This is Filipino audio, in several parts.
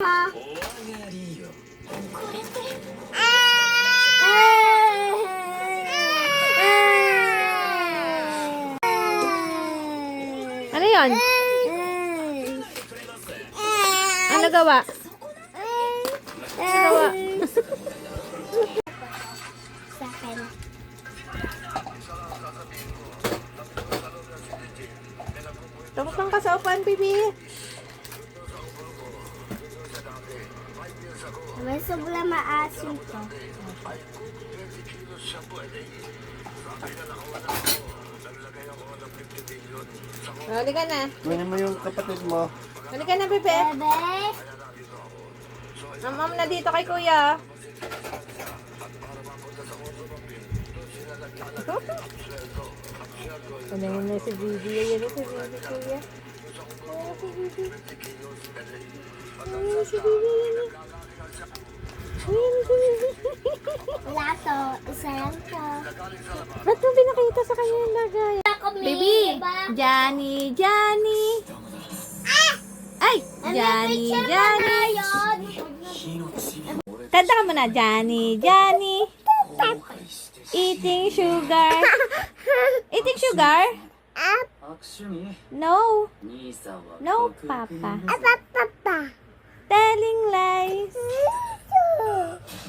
あano yun? Ano gawa? Ano gawa? Sa akin. Tumutong ka sa upuan, bibi. May sobra maasim to. Halika na. Kunin mo yung kapatid mo. Halika na, bibi. Bebe! Ma'am na dito kay kuya. Ano mo na si bibi? Ayan na si bibi, kuya. Oh, si bibi. Oh, si bibi. Ayan na si bibi. Wala to. Isa lang to. Ba't mo pinakita sa kanya yung lagay? Baby! Johnny, Johnny! Ay! Johnny, Johnny! Kanta ka muna, Johnny, Johnny! Eating sugar! Eating sugar? No! No, Papa. Papa. Telling lies.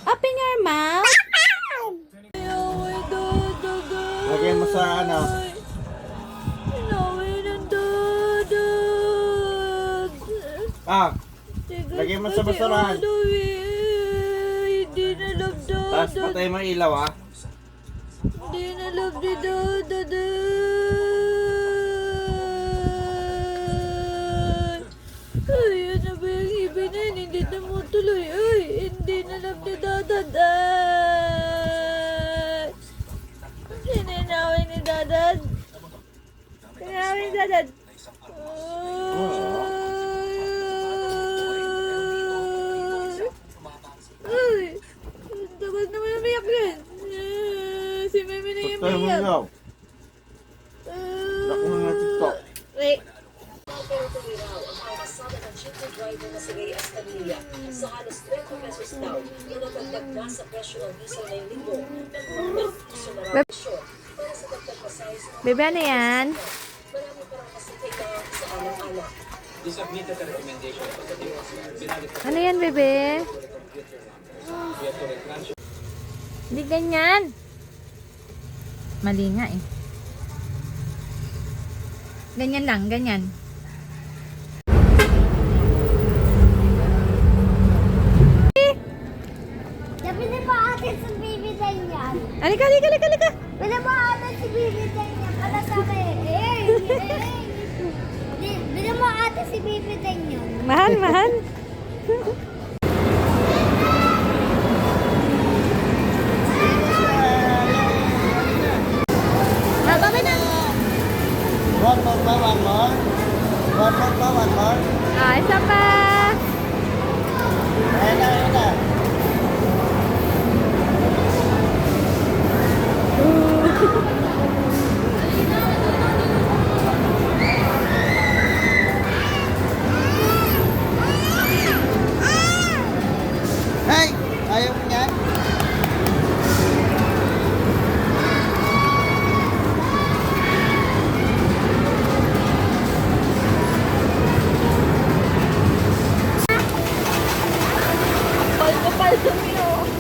Open your mouth. Lagyan mo sa ano. Lagyan mo sa basurahan. Hindi na love Tapos patay mo yung ilaw ah. Hindi na love ni Dada. Ay, ano ba yung ibig na yun? Hindi na mo tuloy. Ay, hindi na love ni Dada. Sininawin ni Dada. Sininawin ni Dada. Ay, ang tagal naman umiyak yan. Si Meme na yung Patay mo umiyak. ilaw. Lako na nga TikTok. Wait. Bebe, ano yan? Ano yan, bebe? Hindi ganyan. Mali nga eh. Ganyan lang, ganyan. Sabi mo ate sa baby din yan. Alika, alika, alika, alika. Pwede mo ate si baby din yan. Para sa akin. Pwede mo ate si baby din yan. Mahal, mahal. Bababa na. One more pa, one more. One more pa, one more. Ah, isa pa. Ayan na, ayan na. Hey! Ayaw mo yan?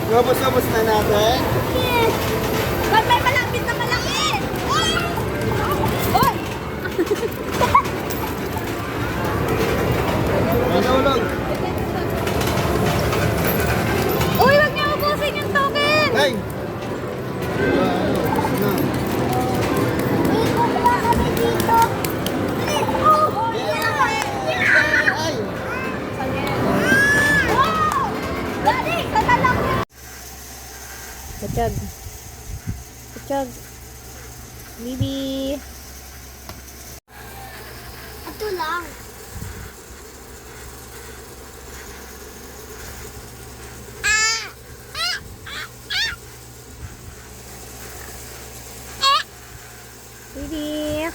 Gabos-gabos na natin. Ba't may malapit na malaki? Oy! May naulog. Uy, wag niyo ubusin yung token. Hey! Na. Ikot na kami dito. Oh! Ay! Daddy, sana lang yun. Kachag. Kachag. Bibi. Ito lang. Bibi.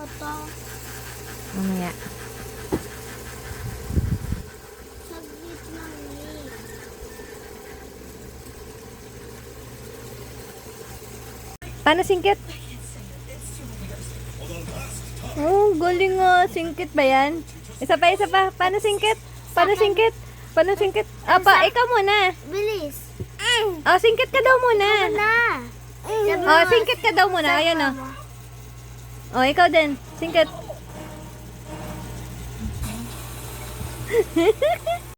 Ito. Mamaya. Paano singkit? Oh, galing nga. Singkit ba yan? Isa pa, isa pa. Paano singkit? Paano singkit? Paano singkit? Apa, ikaw muna. Bilis. Oh, singkit ka daw muna. Na. Oh, singkit ka daw muna. Ayan oh. Oh, ikaw din. Singkit.